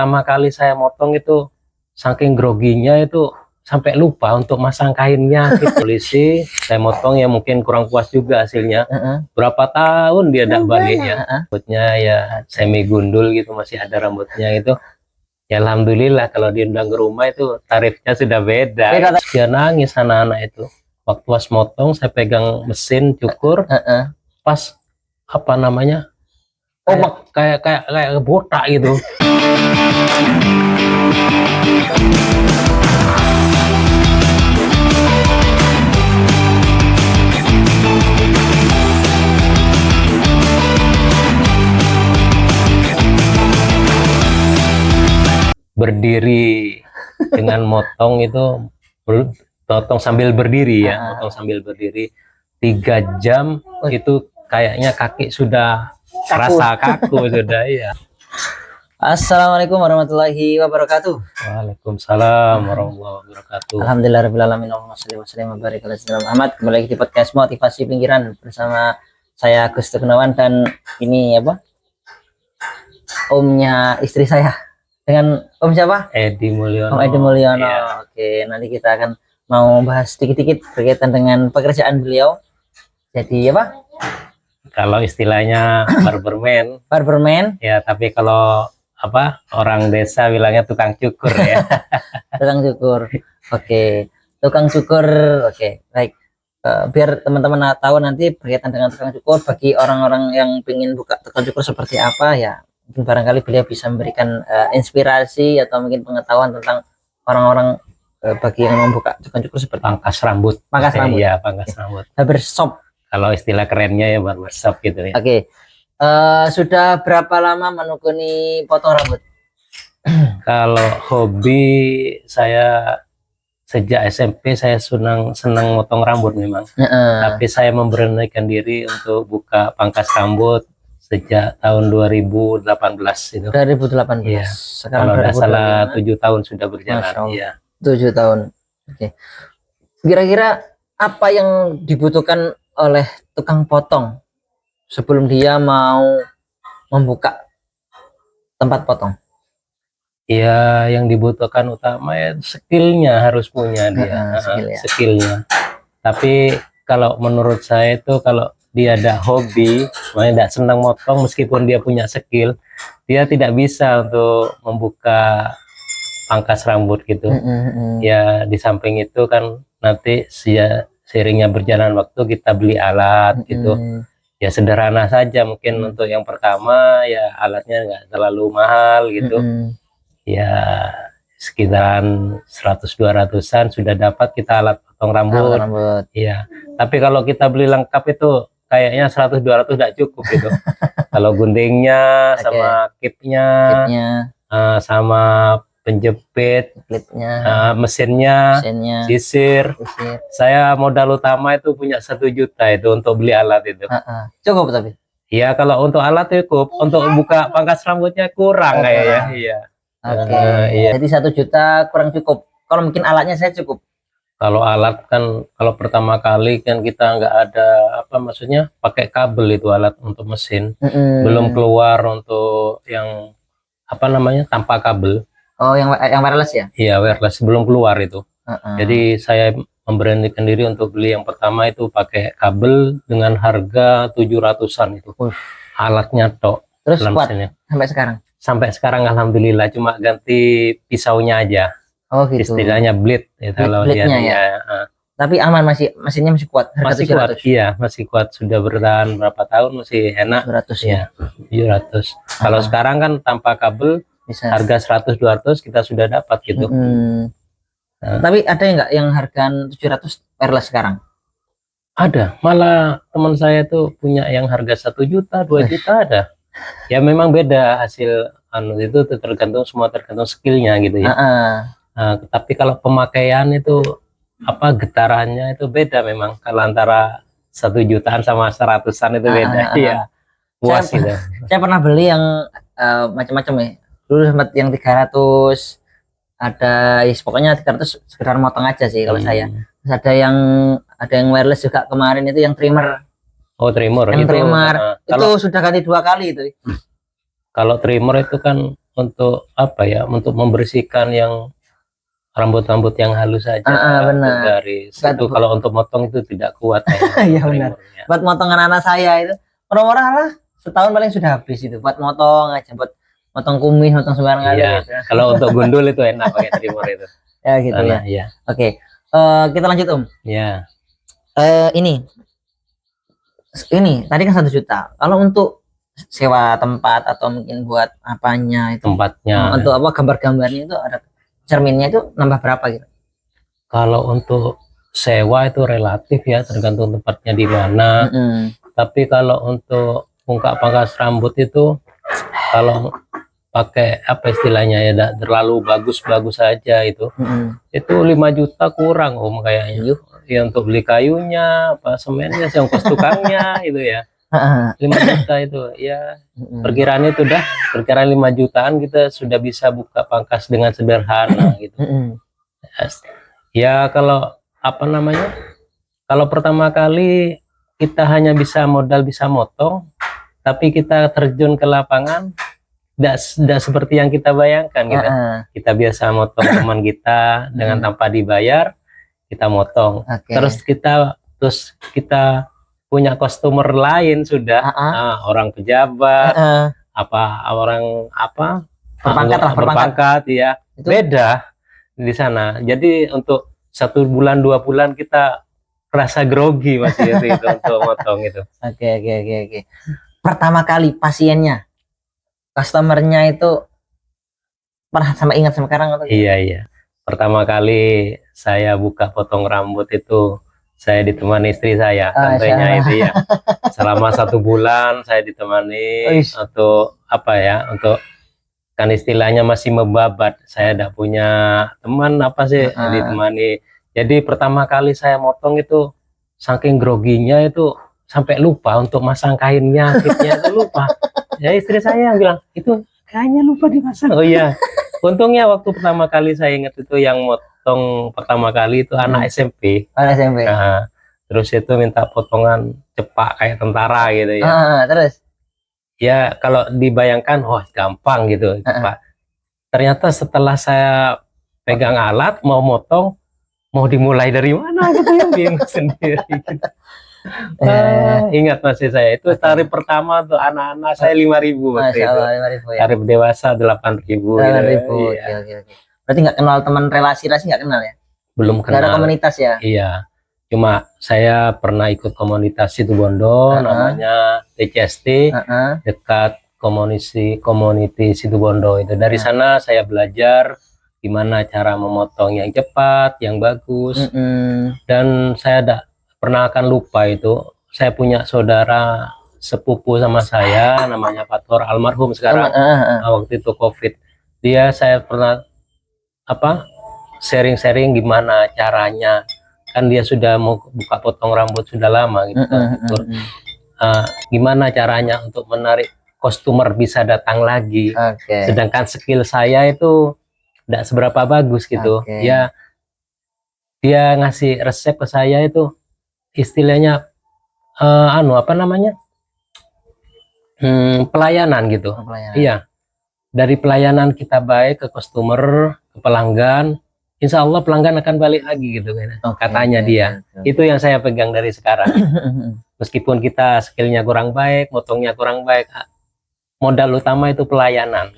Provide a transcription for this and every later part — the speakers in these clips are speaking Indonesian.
Pertama kali saya motong itu saking groginya itu sampai lupa untuk masang kainnya gitu. Polisi saya motong ya mungkin kurang puas juga hasilnya. Berapa tahun dia tidak baliknya. Rambutnya ya semi gundul gitu, masih ada rambutnya itu. Ya alhamdulillah kalau diundang ke rumah itu tarifnya sudah beda. Dia nangis anak-anak itu. Waktu pas motong saya pegang mesin cukur, pas apa namanya? Kayak botak gitu. Berdiri dengan motong itu, potong sambil berdiri ya, potong sambil berdiri 3 jam itu kayaknya kaki sudah rasa kaku sudah ya. Assalamualaikum warahmatullahi wabarakatuh. Waalaikumsalam warahmatullahi wabarakatuh. Alhamdulillahirabbil alamin. Allahumma shalli wa barik ala sayyidina Muhammad. Kembali lagi di podcast Motivasi Pinggiran bersama saya Agus Gunawan, dan ini apa? Omnya istri saya. Dengan Om siapa? Edi Mulyono. Om Edi Mulyono. Iya. Oke, nanti kita akan mau bahas sedikit-sedikit berkaitan dengan pekerjaan beliau. Jadi apa? Kalau istilahnya barberman. Barberman. Ya, tapi kalau apa orang desa bilangnya tukang cukur ya. Tukang cukur. Oke, tukang cukur. Oke, baik. Biar teman-teman tahu nanti berkaitan dengan tukang cukur, bagi orang-orang yang ingin buka tukang cukur seperti apa ya, mungkin barangkali beliau bisa memberikan inspirasi atau mungkin pengetahuan tentang orang-orang bagi yang membuka tukang cukur seperti pangkas rambut. Pangkas rambut. Ya, pangkas rambut. Barbershop. Kalau istilah kerennya ya barbershop gitu ya. Oke. Sudah berapa lama menekuni potong rambut? Kalau hobi saya sejak SMP saya senang motong rambut memang. Tapi saya memberanikan diri untuk buka pangkas rambut sejak tahun 2018 itu. 2018. Iya. Sekarang kalau tidak salah 7 tahun sudah berjalan. Iya. 7 tahun. Oke. Kira-kira apa yang dibutuhkan oleh tukang potong sebelum dia mau membuka tempat potong? Ya, yang dibutuhkan utama ya skillnya harus punya dia, skillnya. Tapi kalau menurut saya itu kalau dia ada hobi, makanya tidak senang motong meskipun dia punya skill, dia tidak bisa untuk membuka pangkas rambut gitu. Ya di samping itu kan nanti seiringnya berjalan waktu kita beli alat gitu. Ya sederhana saja mungkin untuk yang pertama ya alatnya nggak terlalu mahal gitu. Ya sekitaran 100-200an sudah dapat kita alat potong rambut. Iya. Tapi kalau kita beli lengkap itu kayaknya 100-200 tidak cukup gitu. Kalau guntingnya sama clipnya, sama penjepit, mesinnya, sisir. Saya modal utama itu punya 1 juta itu untuk beli alat itu. Cukup tapi? Iya, kalau untuk alat cukup. Untuk buka pangkas rambutnya kurang kayaknya. Iya. Iya. Jadi 1 juta kurang cukup. Kalau mungkin alatnya saya cukup. Kalau alat kan, kalau pertama kali kan kita nggak ada apa maksudnya pakai kabel itu alat untuk mesin. Belum keluar untuk yang apa namanya tanpa kabel. Oh, yang wireless ya? Iya, wireless belum keluar itu. Jadi saya memberanikan diri untuk beli yang pertama itu pakai kabel dengan harga 700-an itu. Alatnya tok. Terus kuat sampai sekarang? Sampai sekarang alhamdulillah, cuma ganti pisaunya aja. Oh gitu. Istilahnya blade ya, kalau dia ya. Tapi aman, mesinnya masih kuat. Masih kuat. Iya, masih kuat. Sudah bertahan berapa tahun masih enak. 700 ya. 700. Kalau sekarang kan tanpa kabel bisa. Harga 100-200 kita sudah dapat gitu. Tapi ada nggak yang harga 700 wireless sekarang? Ada. Malah teman saya tuh punya yang harga 1 juta, 2 juta ada. Ya memang beda hasil itu tergantung skillnya gitu ya. Tapi kalau pemakaian itu apa getarannya itu beda memang. Kalau antara 1 jutaan sama 100-an itu beda. Iya. Puas gitu. Saya pernah beli yang macam-macam ya. Dulu sempat yang 300, ada pokoknya 300 sekedar motong aja sih kalau saya. Terus ada yang wireless juga kemarin itu yang trimmer. Oh, trimmer itu sudah ganti 2 kali itu. Kalau trimmer itu kan untuk apa ya, untuk membersihkan yang rambut-rambut yang halus saja. Benar. Garis itu kalau untuk motong itu tidak kuat kayaknya. Iya benar. Buat motong anak-anak saya itu murah-murah lah, setahun paling sudah habis itu buat motong aja, buat motong kumis, motong sembarang kali Iya. gitu. Kalau untuk gundul itu enak pakai trimmer itu. Ya gitu ya. Iya. Oke. Kita lanjut Om. Ya. Ini tadi kan 1 juta. Kalau untuk sewa tempat atau mungkin buat apanya itu, Tempatnya. untuk apa, gambar-gambarnya itu ada cerminnya itu nambah berapa gitu? Kalau untuk sewa itu relatif ya, tergantung tempatnya di mana. Tapi kalau untuk bongkar pangkas rambut itu, kalau pakai apa istilahnya ya, tidak terlalu bagus-bagus saja itu 5 juta kurang Om kayaknya. Ya untuk beli kayunya, apa semennya, ongkos tukangnya itu ya. 5 juta itu ya, perkiraan itu dah, perkiraan 5 jutaan kita sudah bisa buka pangkas dengan sederhana gitu. Ya kalau apa namanya, kalau pertama kali kita hanya bisa modal bisa motong, tapi kita terjun ke lapangan tidak seperti yang kita bayangkan gitu. Kita biasa motong teman kita dengan tanpa dibayar, kita motong. Terus kita punya customer lain sudah, orang pejabat, orang berpangkat ya. Itu beda di sana. Jadi untuk 1 bulan 2 bulan kita rasa grogi masih itu untuk motong itu. Oke. Pertama kali pasiennya, customernya itu pernah ingat sama sekarang atau? Iya. Pertama kali saya buka potong rambut itu saya ditemani istri saya, tantenya itu ya. Selama 1 bulan saya ditemani untuk apa ya, untuk kan istilahnya masih membabat. Saya tidak punya teman apa sih, ditemani. Jadi pertama kali saya motong itu saking groginya itu sampai lupa untuk masang kainnya, kitnya itu lupa. Ya istri saya bilang, itu kayaknya lupa dipasang. Oh iya. Untungnya waktu pertama kali saya ingat itu yang potong pertama kali itu anak SMP. Nah, terus itu minta potongan cepak kayak tentara gitu ya. Terus? Ya kalau dibayangkan, wah gampang gitu cepak. Ternyata setelah saya pegang alat mau motong, mau dimulai dari mana gitu ya, bingung sendiri. Gitu. Ingat masih saya itu tarif pertama tuh anak-anak saya 5.000 waktu itu. 5.000 ya. Tarif dewasa 8.000. 8.000. Oke. Berarti nggak kenal teman, relasi nggak kenal ya? Belum kenal. Nggak ada komunitas ya? Iya. Cuma saya pernah ikut komunitas Situbondo, namanya TCST, dekat community Situbondo itu. Dari sana saya belajar gimana cara memotong yang cepat, yang bagus. Dan saya pernah akan lupa itu, saya punya saudara sepupu sama saya namanya Fator, almarhum sekarang. Waktu itu COVID, saya pernah sharing gimana caranya, kan dia sudah mau buka potong rambut sudah lama gitu. Gimana caranya untuk menarik customer bisa datang lagi. Sedangkan skill saya itu tidak seberapa bagus gitu. Ya dia ngasih resep ke saya itu istilahnya pelayanan gitu. Iya, dari pelayanan kita baik ke customer, ke pelanggan, insya Allah pelanggan akan balik lagi gitu kan, katanya dia. Itu yang saya pegang dari sekarang. Meskipun kita skillnya kurang baik, motongnya kurang baik, modal utama itu pelayanan.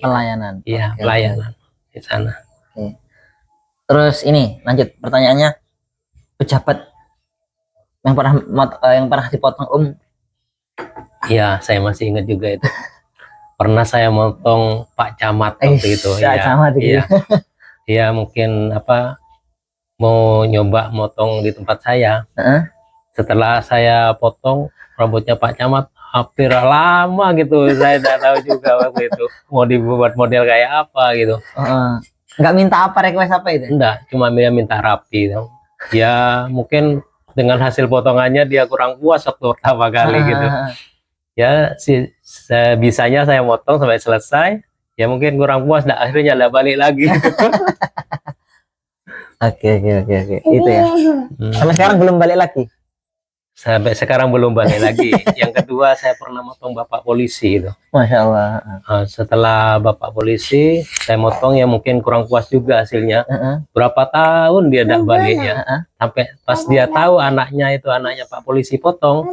Iya, pelayanan di sana. Terus ini lanjut pertanyaannya, pejabat yang pernah dipotong Iya, saya masih ingat juga itu. Pernah saya motong Pak Camat waktu itu. Iya. Dia mungkin mau nyoba motong di tempat saya. Setelah saya potong rambutnya Pak Camat, hampir lama gitu. Saya tidak tahu juga waktu itu mau dibuat model kayak apa gitu. Nggak minta apa, request apa itu? Enggak, cuma dia minta rapi. Ya mungkin dengan hasil potongannya dia kurang puas waktu pertama kali gitu. Ya bisanya saya motong sampai selesai, ya mungkin kurang puas, akhirnya nggak balik lagi. Oke. Itu ya. Sampai sekarang belum balik lagi? Sampai sekarang belum balik lagi. Yang kedua saya pernah motong bapak polisi itu. Masya Allah. Setelah bapak polisi saya motong ya mungkin kurang puas juga hasilnya. Berapa tahun dia tidak balik ya. Sampai pas dia tahu anaknya Pak polisi potong,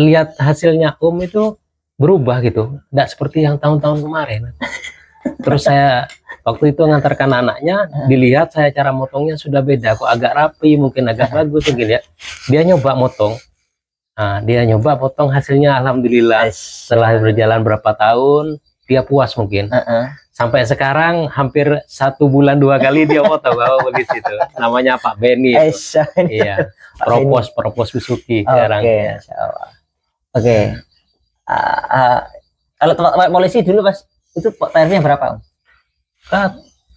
lihat hasilnya itu berubah gitu, tidak seperti yang tahun-tahun kemarin. Terus saya waktu itu ngantarkan anaknya, dilihat saya cara motongnya sudah beda, kok agak rapi, mungkin agak bagus mungkin ya. Dia nyoba motong, dia nyoba potong, hasilnya alhamdulillah. Setelah berjalan berapa tahun, dia puas mungkin. Sampai sekarang hampir 1 bulan 2 kali dia potong bawa polisi itu. Namanya Pak Beni. Iya, propos Bisuki sekarang. Oke. Kalau polisi dulu pas itu tarifnya berapa?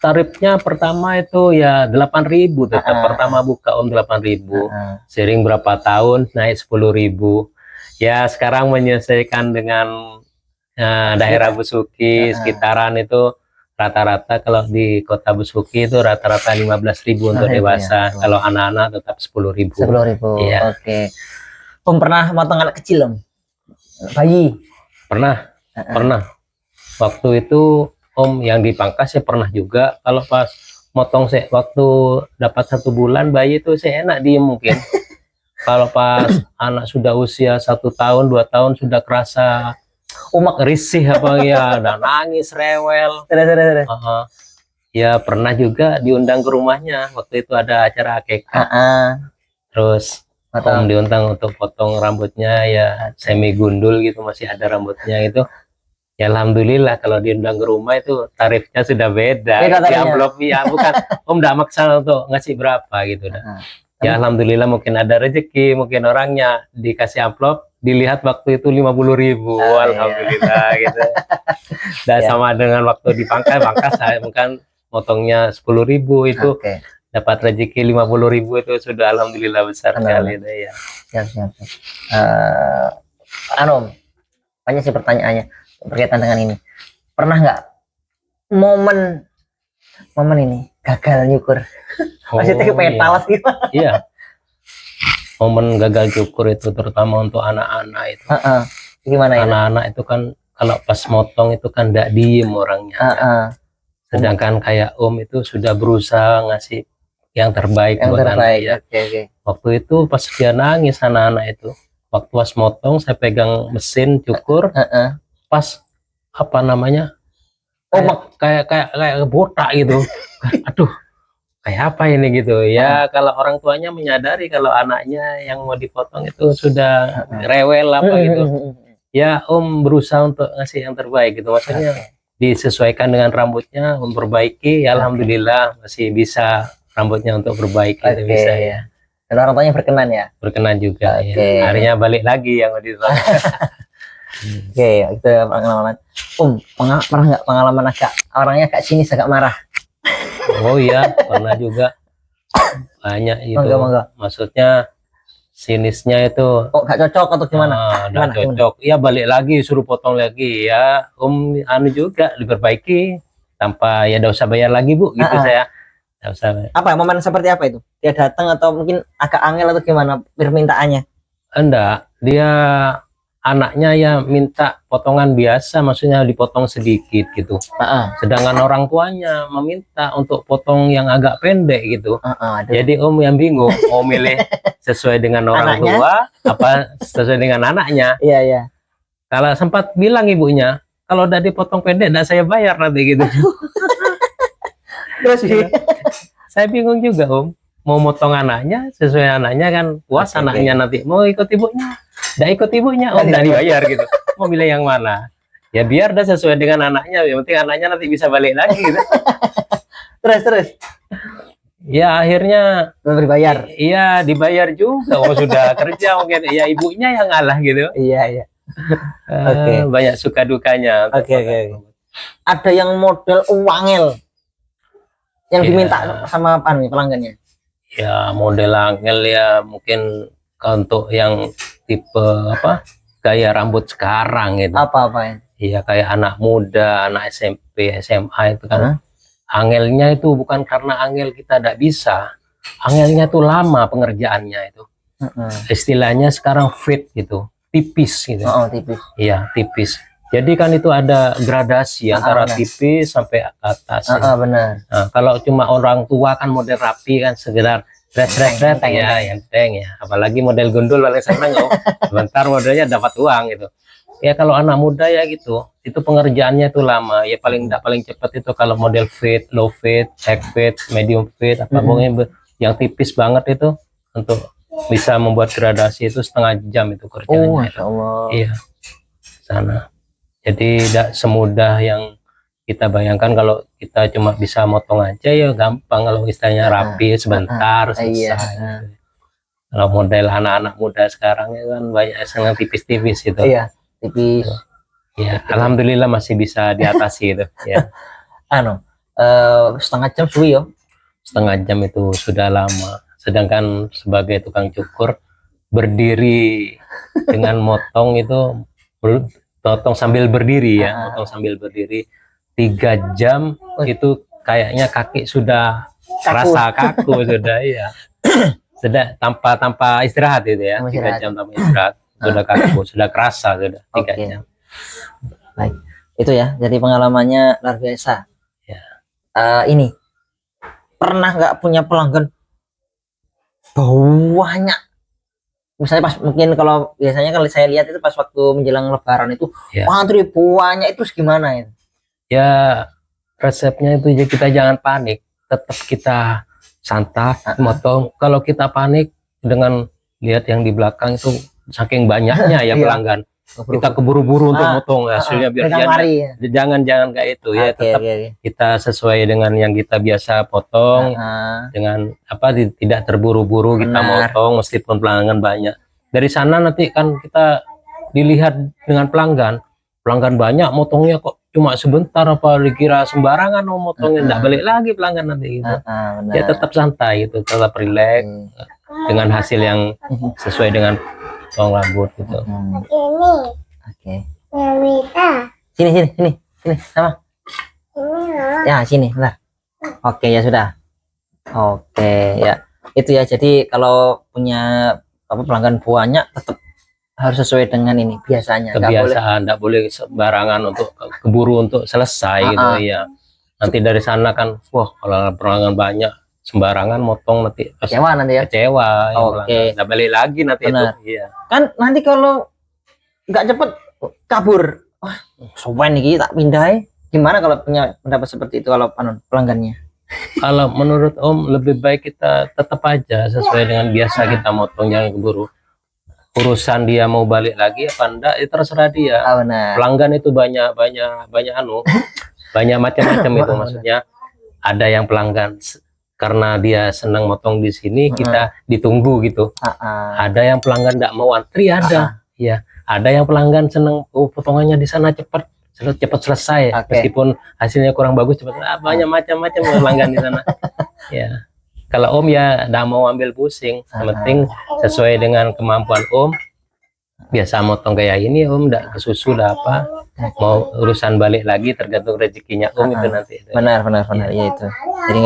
Tarifnya pertama itu ya 8.000 tetap. Pertama buka 8.000. Sering berapa tahun naik 10.000. Ya sekarang menyelesaikan dengan daerah Besuki sekitaran itu rata-rata kalau di kota Besuki itu rata-rata 15.000 untuk dewasa. Kalau anak-anak tetap 10.000. 10.000. Ya. Oke. Om pernah motong anak kecil Om? Bayi? Pernah. Waktu itu Om yang dipangkas saya pernah juga. Kalau pas motong saya waktu dapat 1 bulan bayi itu saya enak diem mungkin. Kalau pas anak sudah usia 1 tahun 2 tahun sudah kerasa umak risih apa ya, dan nangis rewel. Ya pernah juga diundang ke rumahnya waktu itu ada acara akekah. Terus Om diundang untuk potong rambutnya ya semi gundul gitu, masih ada rambutnya itu. Ya alhamdulillah kalau diundang ke rumah itu tarifnya sudah beda. Di amplop ya bukan Om tidak maksa untuk ngasih berapa gitu dah. Ya alhamdulillah mungkin ada rezeki, mungkin orangnya dikasih amplop dilihat waktu itu 50.000. Alhamdulillah gitu. Dan sama dengan waktu dipangkas saya mungkin motongnya 10.000 itu dapat rezeki 50.000 itu sudah alhamdulillah besar sekali ya. Siap. Banyak sih pertanyaannya berkaitan dengan ini. Pernah nggak momen ini gagal nyukur? Maksudnya pengen talas gitu. Iya. Momen gagal cukur itu terutama untuk anak-anak itu. Gimana ya? Anak-anak itu kan kalau pas motong itu kan tidak diem orangnya. Sedangkan kayak Om itu sudah berusaha ngasih yang terbaik buat anak ya. Waktu itu pas dia nangis anak-anak itu, waktu pas motong saya pegang mesin cukur, pas apa namanya kayak botak gitu. Aduh, kayak apa ini gitu ya. Kalau orang tuanya menyadari kalau anaknya yang mau dipotong itu sudah rewel apa gitu ya, Om berusaha untuk ngasih yang terbaik gitu, maksudnya disesuaikan dengan rambutnya, memperbaiki ya. Alhamdulillah masih bisa rambutnya untuk perbaiki itu bisa ya. Dan orang tuanya berkenan juga ya. Akhirnya balik lagi yang mau ditolak. Itu pengalaman. Pernah nggak pengalaman orangnya agak sinis, agak marah? Oh iya, pernah juga. Banyak itu. Maksudnya sinisnya itu kok nggak cocok atau gimana? Nggak cocok. Ya balik lagi, suruh potong lagi ya. Juga diperbaiki tanpa ya udah usah bayar lagi Bu gitu saya. Nggak usah. Apa momen seperti apa itu? Dia datang atau mungkin agak angel atau gimana permintaannya? Enggak, dia anaknya ya minta potongan biasa, maksudnya dipotong sedikit gitu. Sedangkan orang tuanya meminta untuk potong yang agak pendek gitu. Jadi Om yang bingung mau milih sesuai dengan orang tua apa sesuai dengan anaknya. Iya. Kalau sempat bilang ibunya, kalau udah dipotong pendek enggak saya bayar nanti gitu. Terus saya bingung juga Om, mau motong anaknya sesuai anaknya kan puas anaknya nanti mau ikut ibunya. Nggak ikut ibunya, Om nggak dibayar gitu. Mau pilih yang mana? Ya biar dah sesuai dengan anaknya. Yang penting anaknya nanti bisa balik lagi gitu. Terus. Ya akhirnya dibayar. Iya dibayar juga. Oh sudah kerja mungkin. Ya ibunya yang ngalah gitu. Iya. Banyak suka dukanya. Oke. Ada yang model uangel yang diminta sama pelanggannya? Ya model angel ya mungkin untuk yang tipe gaya rambut sekarang gitu. Apa ya? Iya kayak anak muda, anak SMP, SMA itu kan. Angelnya itu bukan karena angel kita tidak bisa. Angelnya itu lama pengerjaannya itu. Istilahnya sekarang fit gitu, tipis gitu. Tipis. Iya, tipis. Jadi kan itu ada gradasi antara tipis sampai atas. Benar. Nah, kalau cuma orang tua kan model rapi kan sekedar red ya, enteng ya. Apalagi model gundul paling seneng oh. Sebentar modelnya dapat uang gitu. Ya kalau anak muda ya gitu, itu pengerjaannya itu lama. Ya paling cepat itu kalau model fit, low fit, high fit, medium fit, apa pokoknya yang tipis banget itu untuk bisa membuat gradasi itu setengah jam itu kerjanya. Masya Allah. Iya, sana. Jadi tidak semudah yang kita bayangkan. Kalau kita cuma bisa motong aja ya gampang, kalau istilahnya rapi sebentar selesai. Kalau model anak-anak muda sekarang ya kan banyak yang tipis-tipis itu. Iya, tipis. Ya, alhamdulillah masih bisa diatasi itu. Ya. Setengah jam suwi yo. Setengah jam itu sudah lama. Sedangkan sebagai tukang cukur berdiri dengan motong itu potong sambil berdiri ya, potong sambil berdiri 3 jam itu kayaknya kaki sudah rasa kaku sudah ya. Sudah tanpa istirahat itu ya, 3 jam tanpa istirahat sudah kaku, sudah kerasa sudah 3 jam. Baik, itu ya. Jadi pengalamannya luar biasa. Ya. Ini pernah nggak punya pelanggan banyak? Misalnya pas mungkin kalau biasanya kalau saya lihat itu pas waktu menjelang Lebaran itu antri banyak, itu gimana ya? Ya resepnya itu kita jangan panik, tetap kita santai motong. Kalau kita panik dengan lihat yang di belakang itu saking banyaknya ya pelanggan, kita keburu-buru untuk motong hasilnya biar jangan kayak itu ya. Tetap kita sesuai dengan yang kita biasa potong, dengan apa tidak terburu-buru kita motong meskipun pelanggan banyak. Dari sana nanti kan kita dilihat dengan pelanggan banyak, motongnya kok cuma sebentar, apa dikira sembarangan motongnya, enggak balik lagi pelanggan nanti gitu. Ya tetap santai gitu, tetap rileks dengan hasil yang sesuai dengan potong rambut gitu. Sini sama. Ya sini lah. Oke ya sudah. Oke ya, itu ya. Jadi kalau punya pelanggan banyak tetap harus sesuai dengan ini biasanya. Kebiasaan, enggak boleh sembarangan untuk keburu untuk selesai gitu ya. Nanti dari sana kan, wah kalau pelanggan banyak sembarangan motong nanti kecewa nanti ya. Kecewa. Nggak balik lagi nanti. Benar. Itu. Iya. Kan nanti kalau nggak cepet kabur, wah sopan nih tak pindah. Gimana kalau punya pendapat seperti itu kalau pelanggannya? Kalau menurut Om lebih baik kita tetap aja sesuai dengan biasa kita motong, jangan keburu. Urusan dia mau balik lagi apa enggak itu terserah dia. Pelanggan itu banyak banyak macam-macam itu. Maksudnya ada yang pelanggan karena dia senang motong di sini kita ditunggu gitu. Ada yang pelanggan enggak mau antri, ada. Ya, ada yang pelanggan senang potongannya di sana cepat selesai, meskipun hasilnya kurang bagus cepat. Banyak macam-macam pelanggan di sana. Ya. Kalau Om ya enggak mau ambil pusing, yang penting sesuai dengan kemampuan Om. Biasa motong kayak ini Om, enggak kesusu dah apa. Mau urusan balik lagi tergantung rezekinya Om itu nanti. Benar ya itu. Jadi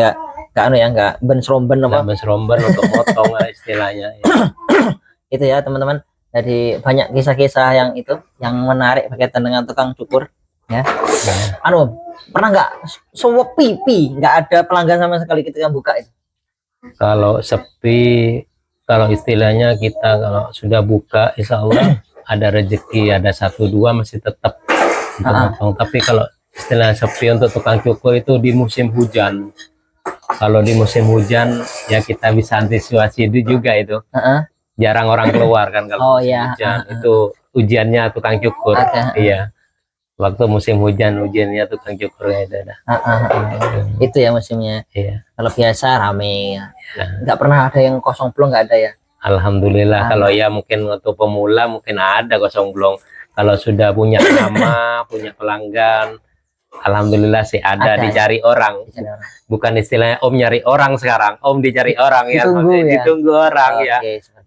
enggak ben-seromben apa? Ben-seromben untuk motong istilahnya. Ya. Itu ya teman-teman. Jadi banyak kisah-kisah yang menarik berkaitan dengan tukang cukur ya. Pernah nggak suwep pipi, nggak ada pelanggan sama sekali ketika buka itu? Kalau sepi, kalau istilahnya kita kalau sudah buka insya Allah ada rezeki, ada 1-2 masih tetap potong. Tapi kalau istilah sepi untuk tukang cukur itu di musim hujan. Kalau di musim hujan ya kita bisa antisipasi itu juga itu. Jarang orang keluar kan kalau hujan. Itu ujiannya tukang cukur. Iya. Waktu musim hujan ujiannya tukang cukurnya itu ada. Itu ya musimnya. Iya. Kalau biasa rame ya. Nggak pernah ada yang kosong blong, nggak ada ya. Alhamdulillah. Kalau ya mungkin untuk pemula mungkin ada kosong blong. Kalau sudah punya nama, punya pelanggan, alhamdulillah sih ada dicari orang. Bukan istilahnya Om nyari orang sekarang, Om dicari orang ya. Ditunggu orang ya.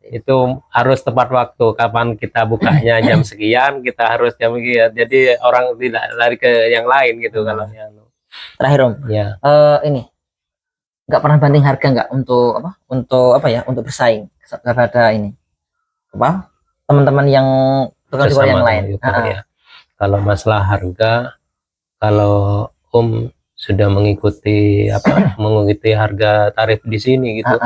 Itu harus tepat waktu, kapan kita bukanya jam sekian kita harus jam sekian, jadi orang tidak lari ke yang lain gitu. Kalau yang terakhir Om ya, ini nggak pernah banting harga nggak untuk bersaing, kepada ini apa teman-teman yang tukang cukur yang lain. Ya. Kalau masalah harga, kalau Om sudah mengikuti mengikuti harga tarif di sini gitu.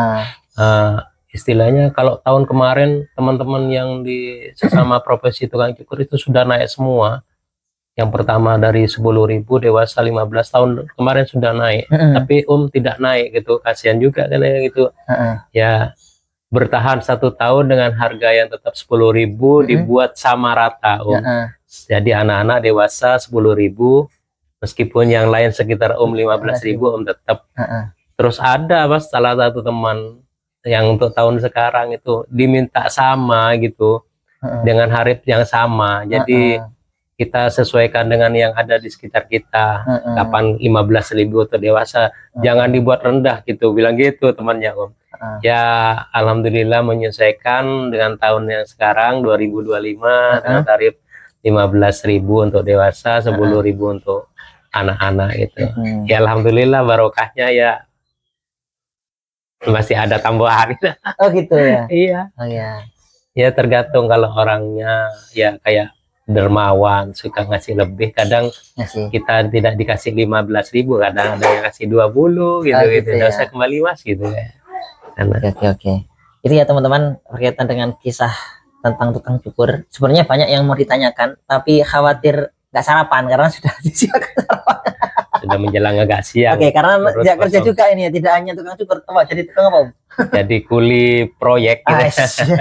Istilahnya kalau tahun kemarin teman-teman yang di sesama profesi tukang cukur itu sudah naik semua. Yang pertama dari 10.000 dewasa 15 tahun kemarin sudah naik, tapi tidak naik gitu, kasihan juga kan gitu. Ya bertahan 1 tahun dengan harga yang tetap 10.000 dibuat sama rata Jadi anak-anak dewasa 10.000, meskipun yang lain sekitar 15.000 tetap. Terus ada salah satu teman yang untuk tahun sekarang itu diminta sama gitu, dengan harga yang sama. Jadi kita sesuaikan dengan yang ada di sekitar kita. Kapan 15.000 untuk dewasa, jangan dibuat rendah gitu, bilang gitu temannya Om. Ya alhamdulillah menyesuaikan dengan tahun yang sekarang 2025 dengan tarif 15.000 untuk dewasa, 10.000 untuk anak-anak gitu. Ya alhamdulillah barokahnya ya masih ada tambahan. Oh gitu ya. Iya. Oh ya. Ya tergantung, kalau orangnya ya kayak dermawan suka ngasih lebih, kadang kita tidak dikasih 15.000, kadang ada yang kasih 20 gitu gitu. Nggak usah kembali Mas gitu ya. Oke. Itu ya teman-teman berkaitan dengan kisah tentang tukang cukur. Sebenarnya banyak yang mau ditanyakan, tapi khawatir nggak sarapan karena sudah disiapkan sarapan. Sudah menjelang agak siang. Oke, karena tidak kerja juga ini ya, tidak hanya tukang cukur, jadi tukang apa Om? Jadi kuli proyek gitu.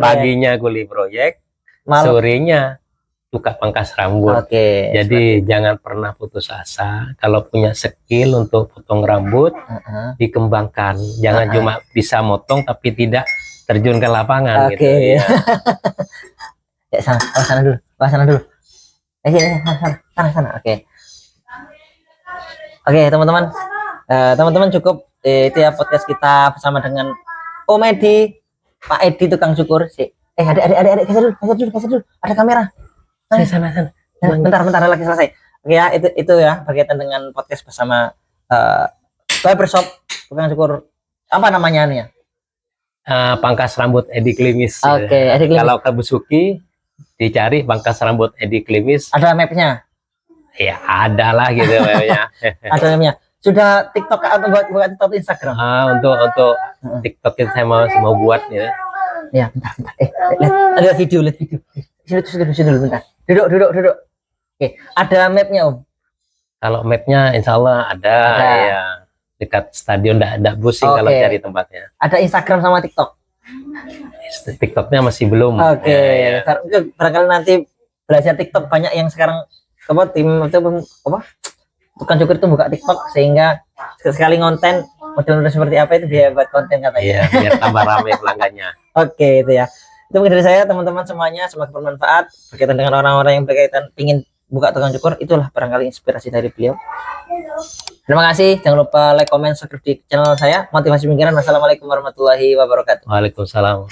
Paginya kuli proyek, sorenya tukang pangkas rambut. Jadi jangan pernah putus asa. Kalau punya skill untuk potong rambut, dikembangkan. Jangan cuma bisa motong tapi tidak terjun ke lapangan gitu. Ya. sana dulu. Sana. Oke, teman-teman. Teman-teman cukup itu ya podcast kita bersama dengan Om Edi, Pak Edi tukang cukur. Adik, kasih dulu. Ada kamera. Sana. Bentar lagi selesai. Oke ya, itu ya berkaitan dengan podcast bersama barbershop tukang cukur. Apa namanya nih ya? Pangkas rambut Edi Klimis. Oke, Edi Klimis. Kalau ke Besuki dicari pangkas rambut Edi Klimis. Ada mapnya? Ya ada lah gitu mapnya. Ada mapnya. Sudah TikTok atau buat TikTok Instagram? Untuk TikTok itu saya mau buat ya. Ya, bentar. Lihat video. Sini dulu bentar. Duduk. Oke, ada mapnya Om? Kalau mapnya insya Allah ada. Ya. Dekat stadion, enggak pusing kalau cari tempatnya. Ada Instagram sama TikTok? TikToknya masih belum. Ya. Barangkali nanti belajar TikTok, banyak yang sekarang tukang cukur itu buka TikTok, sehingga sekali ngonten model-model seperti apa itu biar buat konten katanya. Iya, biar tambah ramai pelanggannya. Oke, itu ya. Itu mungkin dari saya, teman-teman semuanya, semoga bermanfaat berkaitan dengan orang-orang yang berkaitan ingin buka tukang cukur. Itulah barangkali inspirasi dari beliau. Terima kasih, jangan lupa like, comment, subscribe di channel saya Motivasi Pemikiran. Wassalamualaikum warahmatullahi wabarakatuh. Waalaikumsalam.